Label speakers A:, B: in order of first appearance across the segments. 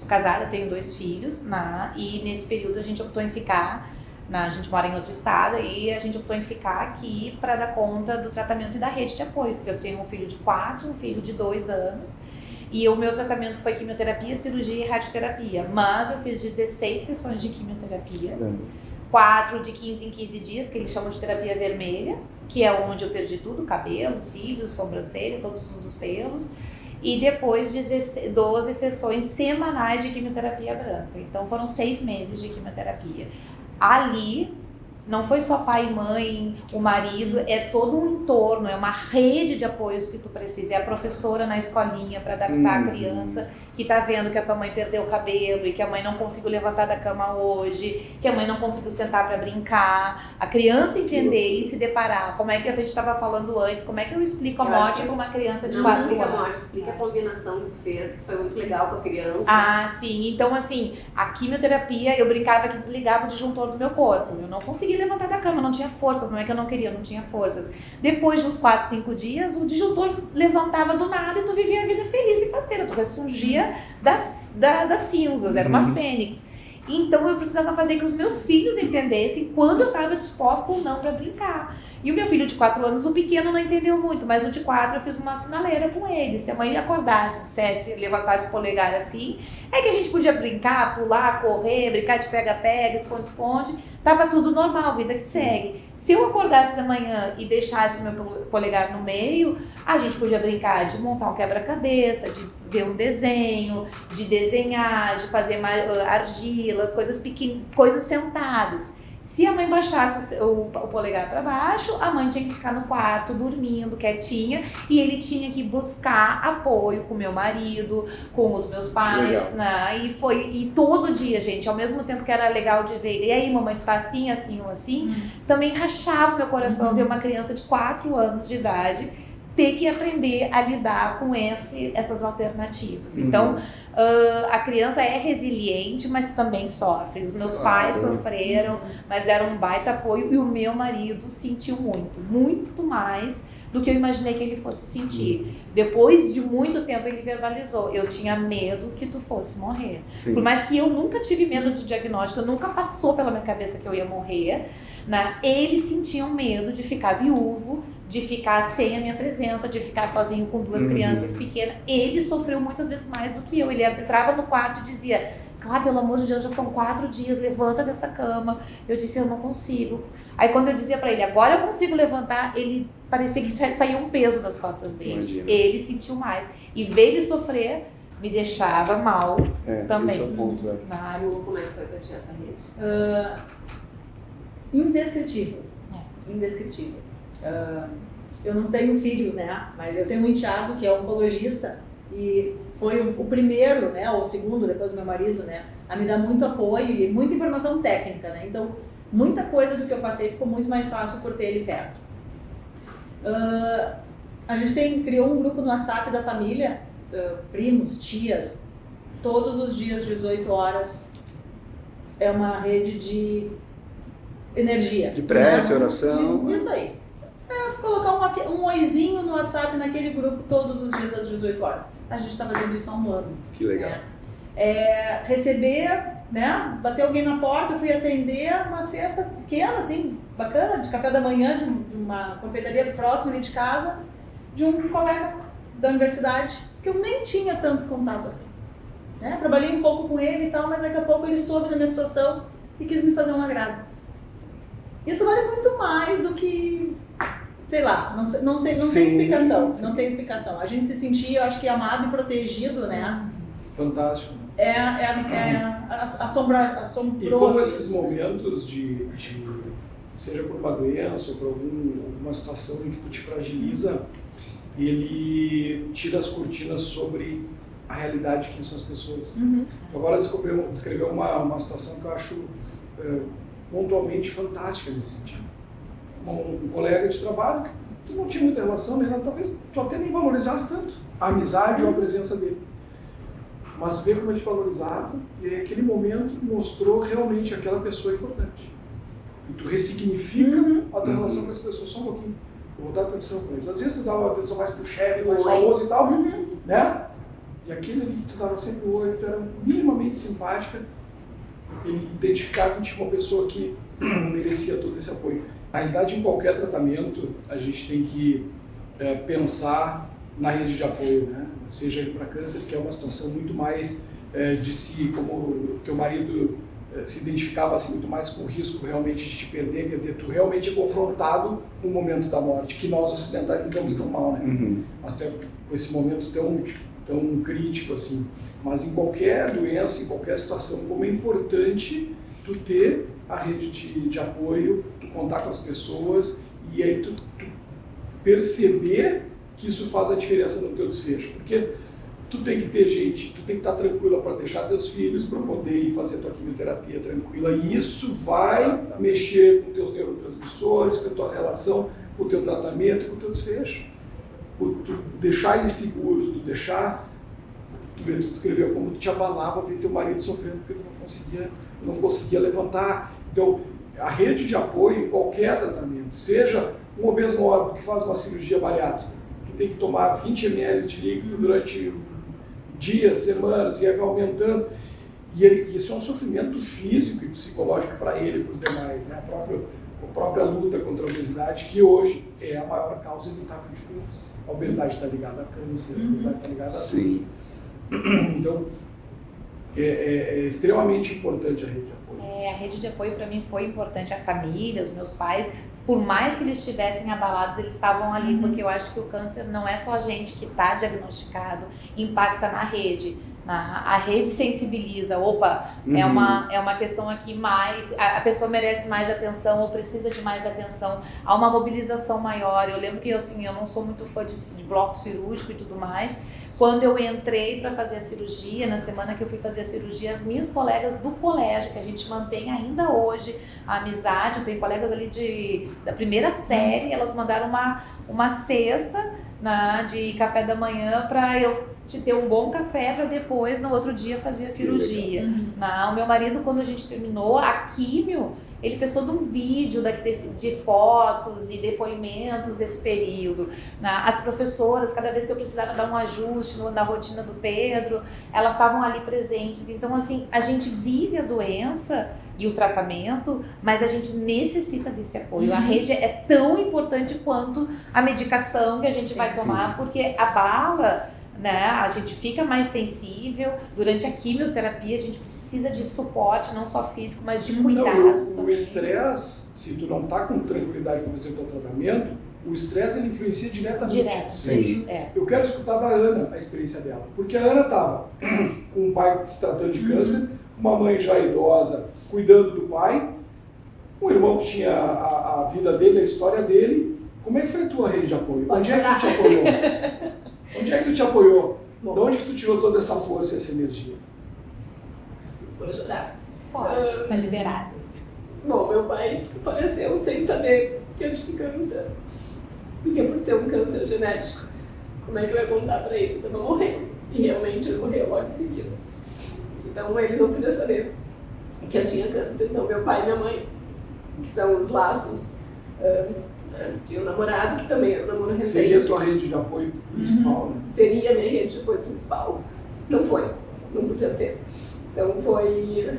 A: Sou casada, tenho 2 filhos, e nesse período a gente optou em ficar, a gente mora em outro estado, e a gente optou em ficar aqui para dar conta do tratamento e da rede de apoio, porque eu tenho um filho de 4, um filho de 2 anos, e o meu tratamento foi quimioterapia, cirurgia e radioterapia, mas eu fiz 16 sessões de quimioterapia, 4 de 15 em 15 dias, que eles chamam de terapia vermelha, que é onde eu perdi tudo, cabelo, cílios, sobrancelha, todos os pelos, e depois 12 sessões semanais de quimioterapia branca. Então foram 6 meses de quimioterapia. Ali não foi só pai e mãe, o marido, é todo um entorno, é uma rede de apoios que tu precisa. É a professora na escolinha para adaptar a criança que tá vendo que a tua mãe perdeu o cabelo e que a mãe não conseguiu levantar da cama hoje, que a mãe não conseguiu sentar para brincar. A criança entender e se deparar. Como é que a gente estava falando antes, como é que eu explico a morte para uma criança de 4 anos?
B: Não explica a morte, explica a combinação que tu fez, que foi muito legal com a criança.
A: Ah, sim. Então, assim, a quimioterapia, eu brincava que desligava o disjuntor do meu corpo. Eu não conseguia levantar da cama, não tinha forças. Não é que eu não queria, não tinha forças. Depois de uns 4, 5 dias, o disjuntor levantava do nada e tu vivia a vida feliz e faceira. Tu ressurgia das cinzas, era uma fênix. Então eu precisava fazer que os meus filhos entendessem quando eu estava disposta ou não para brincar. E o meu filho de 4 anos, o pequeno não entendeu muito, mas o de 4 eu fiz uma sinaleira com ele. Se a mãe acordasse, dissesse, levantasse o polegar assim, é que a gente podia brincar, pular, correr, brincar de pega-pega, esconde-esconde, tava tudo normal, vida que segue. Se eu acordasse da manhã e deixasse o meu polegar no meio, a gente podia brincar de montar um quebra-cabeça, de ver um desenho, de desenhar, de fazer argilas, coisas pequenas, coisas sentadas. Se a mãe baixasse o polegar para baixo, a mãe tinha que ficar no quarto, dormindo, quietinha, e ele tinha que buscar apoio com o meu marido, com os meus pais, né? E todo dia, gente, ao mesmo tempo que era legal de ver ele, e aí, mamãe, tu tá assim, assim ou assim, também rachava meu coração ver uma criança de 4 anos de idade ter que aprender a lidar com essas alternativas. Então, a criança é resiliente, mas também sofre. Os meus pais sofreram, mas deram um baita apoio, e o meu marido sentiu muito, muito mais do que eu imaginei que ele fosse sentir. Depois de muito tempo ele verbalizou: eu tinha medo que tu fosse morrer. Sim. Por mais que eu nunca tive medo do diagnóstico, nunca passou pela minha cabeça que eu ia morrer, né? Eles sentiam medo de ficar viúvo, de ficar sem a minha presença, de ficar sozinho com 2 crianças pequenas. Ele sofreu muitas vezes mais do que eu. Ele entrava no quarto e dizia: Clara, pelo amor de Deus, já são 4 dias, levanta dessa cama. Eu disse: eu não consigo. Aí quando eu dizia pra ele: agora eu consigo levantar, ele parecia que saía um peso das costas dele.
C: Imagina.
A: Ele sentiu mais. E ver ele sofrer me deixava mal também.
C: Esse é o ponto, né?
B: Como é que foi pra ti essa rede?
D: Indescritível. Indescritível. Eu não tenho filhos, né? Mas eu tenho um enteado que é oncologista e foi o primeiro, né? Ou o segundo, depois do meu marido, né? A me dar muito apoio e muita informação técnica, né? Então, muita coisa do que eu passei ficou muito mais fácil por ter ele perto. A gente criou um grupo no WhatsApp da família, primos, tias, todos os dias, 18 horas, é uma rede de energia.
C: De prece, oração.
D: Isso aí. Colocar um oizinho no WhatsApp naquele grupo todos os dias às 18 horas. A gente está fazendo isso há um ano.
C: Que legal.
D: Receber, né? Bater alguém na porta, eu fui atender uma cesta pequena, assim, bacana, de café da manhã, de uma confeitaria próxima ali de casa, de um colega da universidade, que eu nem tinha tanto contato assim. Né? Trabalhei um pouco com ele e tal, mas daqui a pouco ele soube da minha situação e quis me fazer um agrado. Isso vale muito mais do que, sei lá, não tem explicação, não tem explicação. A gente se sentia, eu acho que amado e protegido, né?
E: Fantástico.
D: Assombroso.
E: E como esses momentos de seja por uma doença ou por alguma situação em que tu te fragiliza, ele tira as cortinas sobre a realidade que são as pessoas. Agora descreveu uma situação que eu acho pontualmente fantástica nesse sentido. Um colega de trabalho que tu não tinha muita relação, né? Talvez tu até nem valorizasse tanto a amizade ou a presença dele. Mas ver como ele valorizava, e aquele momento mostrou realmente aquela pessoa importante. E tu ressignifica a tua relação com essa pessoa só um pouquinho. Eu vou dar atenção para eles. Às vezes tu dá uma atenção mais pro chefe, mais famoso e tal, né? E aquele ali que tu dava sempre o olho, tu era minimamente simpática, ele identificava que tinha uma pessoa que merecia todo esse apoio. Na realidade, em qualquer tratamento, a gente tem que pensar na rede de apoio, né? Seja para câncer, que é uma situação muito mais de si, como o teu marido se identificava assim, muito mais com o risco realmente de te perder, quer dizer, tu realmente é confrontado com o momento da morte, que nós ocidentais lidamos tão mal, né? Mas com esse momento tão crítico assim. Mas em qualquer doença, em qualquer situação, como é importante tu ter a rede de apoio, tu contar com as pessoas e aí tu perceber que isso faz a diferença no teu desfecho. Porque tu tem que ter gente, tu tem que estar tranquila para deixar teus filhos, para poder ir fazer tua quimioterapia tranquila. E isso vai mexer com teus neurotransmissores, com a tua relação, com o teu tratamento, com o teu desfecho. Tu deixar eles seguros, tu descreveu como tu te abalava ver teu marido sofrendo porque tu não conseguia levantar. Então, a rede de apoio em qualquer tratamento, seja um obeso mórbido que faz uma cirurgia bariátrica, que tem que tomar 20 ml de líquido durante dias, semanas, e vai aumentando. E isso é um sofrimento físico e psicológico para ele e para os demais, né? A própria luta contra a obesidade, que hoje é a maior causa evitável de doenças. A obesidade está ligada a câncer, a obesidade está ligada a...
C: Sim.
E: Então, é extremamente importante a rede de apoio.
A: A rede de apoio para mim foi importante, a família, os meus pais, por mais que eles estivessem abalados, eles estavam ali, porque eu acho que o câncer não é só a gente que está diagnosticado, impacta na rede. A rede sensibiliza, é uma questão aqui, a pessoa merece mais atenção ou precisa de mais atenção, há uma mobilização maior. Eu lembro que eu não sou muito fã de bloco cirúrgico e tudo mais. Quando eu entrei para fazer a cirurgia, na semana que eu fui fazer a cirurgia, as minhas colegas do colégio, que a gente mantém ainda hoje a amizade, eu tenho colegas ali da primeira série, elas mandaram uma cesta de café da manhã para eu te ter um bom café para depois, no outro dia, fazer a cirurgia. O meu marido, quando a gente terminou a químio, ele fez todo um vídeo de fotos e depoimentos desse período. As professoras, cada vez que eu precisava dar um ajuste na rotina do Pedro, elas estavam ali presentes. Então, assim, a gente vive a doença e o tratamento, mas a gente necessita desse apoio. A rede é tão importante quanto a medicação que a gente vai tomar, porque abala, né? A gente fica mais sensível. Durante a quimioterapia a gente precisa de suporte, não só físico, mas de cuidados também.
E: O estresse, se tu não tá com tranquilidade para fazer o teu tratamento, o estresse ele influencia diretamente no desfecho. Eu quero escutar da Ana a experiência dela, porque a Ana estava com um pai se tratando de câncer, uma mãe já idosa cuidando do pai, um irmão que tinha a vida dele, a história dele. Como é que foi a tua rede de apoio? Onde é que tu te apoiou? Onde é que tu te apoiou? De onde que tu tirou toda essa força e essa energia?
B: Vou chorar.
A: Pode, tá liberado.
B: Bom, meu pai faleceu sem saber que eu tinha câncer. Porque por ser um câncer genético, como é que eu ia contar pra ele? Eu tava morrendo. E realmente ele morreu logo em seguida. Então ele não podia saber que eu tinha câncer. Então meu pai e minha mãe, que são os laços, tinha um namorado que também era um namoro recente.
E: Seria a sua rede de apoio principal, né?
B: Seria a minha rede de apoio principal. Não foi, não podia ser. Então foi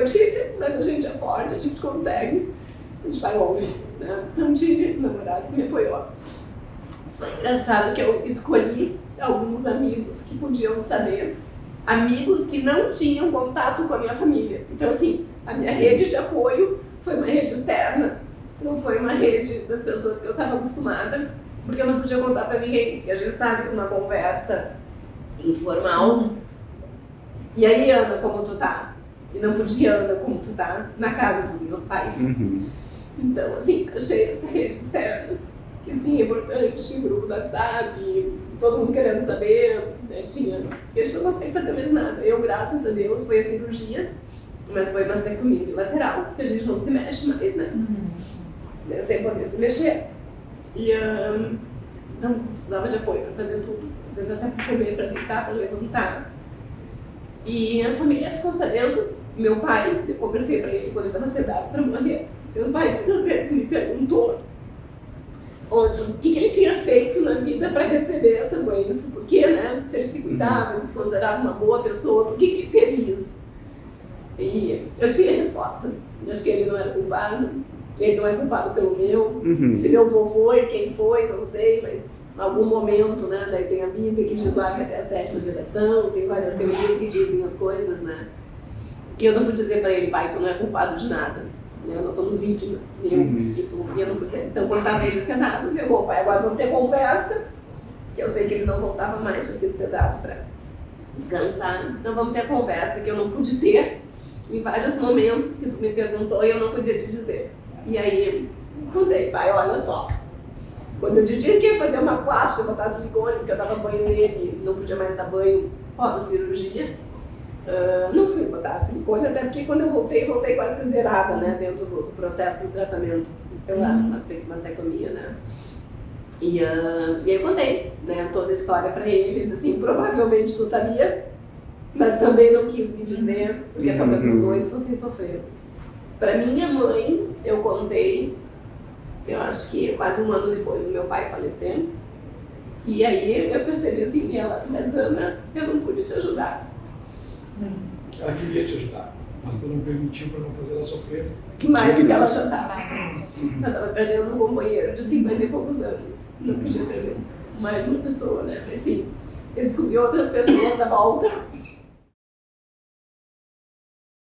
B: difícil, mas a gente é forte, a gente consegue, a gente vai longe, né? Não tive um namorado que me apoiou. Foi engraçado que eu escolhi alguns amigos que podiam saber, amigos que não tinham contato com a minha família. Então assim, a minha rede de apoio foi uma rede externa, não foi uma rede das pessoas que eu estava acostumada, porque eu não podia contar para ninguém. E a gente sabe que uma conversa informal. E aí, Ana, como tu tá? E não podia, Ana, como tu tá? Na casa dos meus pais. Então, assim, achei essa rede externa, que assim, é importante, tinha um grupo do WhatsApp, todo mundo querendo saber, né? Porque a gente não consegue fazer mais nada. Eu, graças a Deus, foi a cirurgia, mas foi mastectomia bilateral, porque a gente não se mexe mais, né? Sem poder se mexer. E não precisava de apoio para fazer tudo. Às vezes até para comer, para deitar, para levantar. E a família ficou sabendo. Meu pai, eu conversei para ele quando ele estava sedado para morrer. Seu pai muitas vezes me perguntou o que ele tinha feito na vida para receber essa doença, porque, né, se ele se cuidava, ele se considerava uma boa pessoa, por que ele teve isso? E eu tinha resposta. Eu acho que ele não era culpado, ele não é culpado pelo meu, se meu avô foi, quem foi, não sei, mas em algum momento, né, daí tem a Bíblia que diz lá que até a 7ª geração, tem várias teorias que dizem as coisas, né, e eu não pude dizer para ele, pai, tu não é culpado de nada, né, nós somos vítimas, eu e tu, e eu não pude dizer. Então quando estava ele sentado, meu bom pai, agora vamos ter conversa, que eu sei que ele não voltava mais, tinha sido sedado para descansar, então vamos ter conversa que eu não pude ter em vários momentos que tu me perguntou e eu não podia te dizer. E aí, contei, pai, olha só, quando eu te disse que ia fazer uma plástica, botar silicone, porque eu dava banho nele, não podia mais dar banho pós-cirurgia, não fui botar silicone, até porque quando eu voltei quase que zerada, né, dentro do processo de tratamento pela mastectomia, né. E aí eu contei, né, toda a história para ele, disse assim, provavelmente tu sabia, mas também não quis me dizer, porque talvez os dois fossem sofrer. Para minha mãe, eu contei, eu acho que quase um ano depois do meu pai falecer, e aí eu percebi assim, ela, mas Ana, eu não pude te ajudar.
E: Ela queria te ajudar, mas tu não permitiu para não fazer ela sofrer.
B: Mais do que ela chantava. Ela estava perdendo um companheiro de 50 e poucos anos, não podia perder mais uma pessoa, né? Mas sim, eu descobri outras pessoas à volta